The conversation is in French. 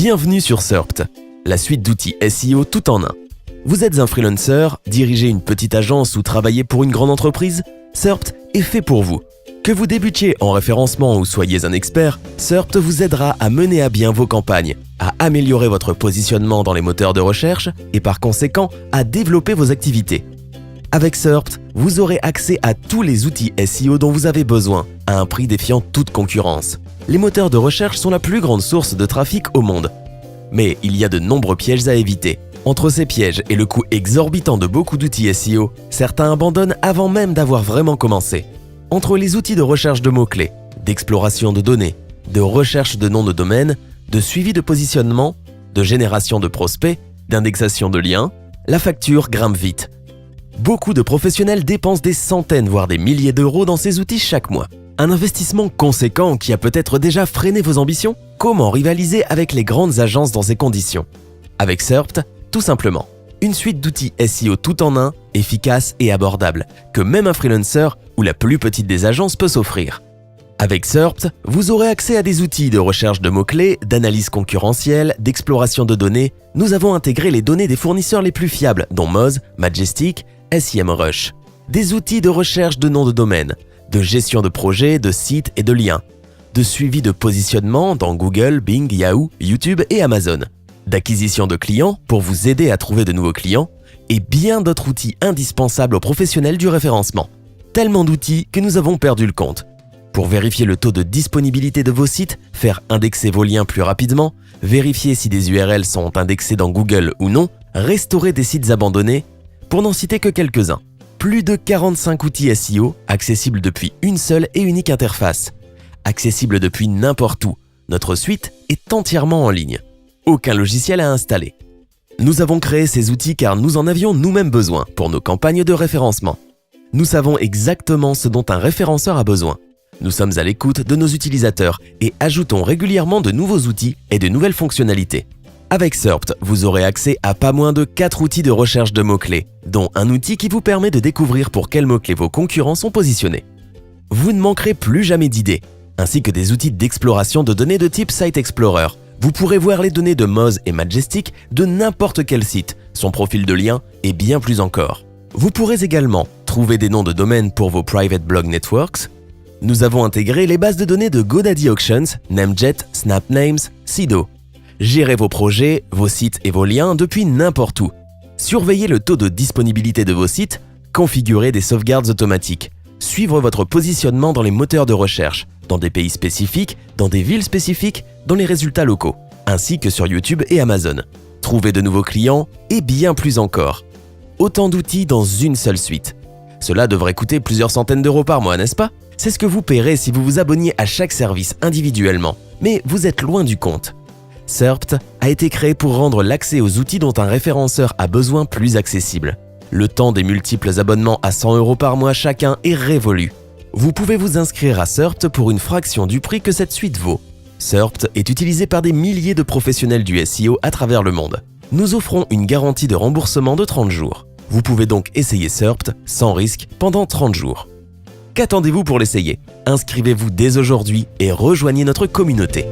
Bienvenue sur Surpt, la suite d'outils SEO tout en un. Vous êtes un freelancer, dirigez une petite agence ou travaillez pour une grande entreprise? Surpt est fait pour vous. Que vous débutiez en référencement ou soyez un expert, Surpt vous aidera à mener à bien vos campagnes, à améliorer votre positionnement dans les moteurs de recherche et par conséquent à développer vos activités. Avec Surpt, vous aurez accès à tous les outils SEO dont vous avez besoin, à un prix défiant toute concurrence. Les moteurs de recherche sont la plus grande source de trafic au monde. Mais il y a de nombreux pièges à éviter. Entre ces pièges et le coût exorbitant de beaucoup d'outils SEO, certains abandonnent avant même d'avoir vraiment commencé. Entre les outils de recherche de mots-clés, d'exploration de données, de recherche de noms de domaine, de suivi de positionnement, de génération de prospects, d'indexation de liens, la facture grimpe vite. Beaucoup de professionnels dépensent des centaines voire des milliers d'euros dans ces outils chaque mois. Un investissement conséquent qui a peut-être déjà freiné vos ambitions? Comment rivaliser avec les grandes agences dans ces conditions? Avec Surpt, tout simplement. Une suite d'outils SEO tout en un, efficace et abordable, que même un freelancer ou la plus petite des agences peut s'offrir. Avec Surpt, vous aurez accès à des outils de recherche de mots-clés, d'analyse concurrentielle, d'exploration de données. Nous avons intégré les données des fournisseurs les plus fiables, dont Moz, Majestic, SEMrush. Des outils de recherche de noms de domaine, de gestion de projets, de sites et de liens, de suivi de positionnement dans Google, Bing, Yahoo, YouTube et Amazon, d'acquisition de clients pour vous aider à trouver de nouveaux clients et bien d'autres outils indispensables aux professionnels du référencement. Tellement d'outils que nous avons perdu le compte. Pour vérifier le taux de disponibilité de vos sites, faire indexer vos liens plus rapidement, vérifier si des URL sont indexées dans Google ou non, restaurer des sites abandonnés, pour n'en citer que quelques-uns. Plus de 45 outils SEO accessibles depuis une seule et unique interface. Accessibles depuis n'importe où. Notre suite est entièrement en ligne. Aucun logiciel à installer. Nous avons créé ces outils car nous en avions nous-mêmes besoin pour nos campagnes de référencement. Nous savons exactement ce dont un référenceur a besoin. Nous sommes à l'écoute de nos utilisateurs et ajoutons régulièrement de nouveaux outils et de nouvelles fonctionnalités. Avec Surpt, vous aurez accès à pas moins de 4 outils de recherche de mots-clés, dont un outil qui vous permet de découvrir pour quels mots-clés vos concurrents sont positionnés. Vous ne manquerez plus jamais d'idées, ainsi que des outils d'exploration de données de type Site Explorer. Vous pourrez voir les données de Moz et Majestic de n'importe quel site, son profil de lien et bien plus encore. Vous pourrez également trouver des noms de domaine pour vos Private Blog Networks. Nous avons intégré les bases de données de GoDaddy Auctions, Namejet, SnapNames, Sido. Gérez vos projets, vos sites et vos liens depuis n'importe où. Surveillez le taux de disponibilité de vos sites, configurez des sauvegardes automatiques, suivre votre positionnement dans les moteurs de recherche, dans des pays spécifiques, dans des villes spécifiques, dans les résultats locaux, ainsi que sur YouTube et Amazon. Trouver de nouveaux clients et bien plus encore. Autant d'outils dans une seule suite. Cela devrait coûter plusieurs centaines d'euros par mois, n'est-ce pas? C'est ce que vous paierez si vous vous abonniez à chaque service individuellement, mais vous êtes loin du compte. Surpt a été créé pour rendre l'accès aux outils dont un référenceur a besoin plus accessible. Le temps des multiples abonnements à 100 € par mois chacun est révolu. Vous pouvez vous inscrire à Surpt pour une fraction du prix que cette suite vaut. Surpt est utilisé par des milliers de professionnels du SEO à travers le monde. Nous offrons une garantie de remboursement de 30 jours. Vous pouvez donc essayer Surpt sans risque pendant 30 jours. Qu'attendez-vous pour l'essayer? Inscrivez-vous dès aujourd'hui et rejoignez notre communauté.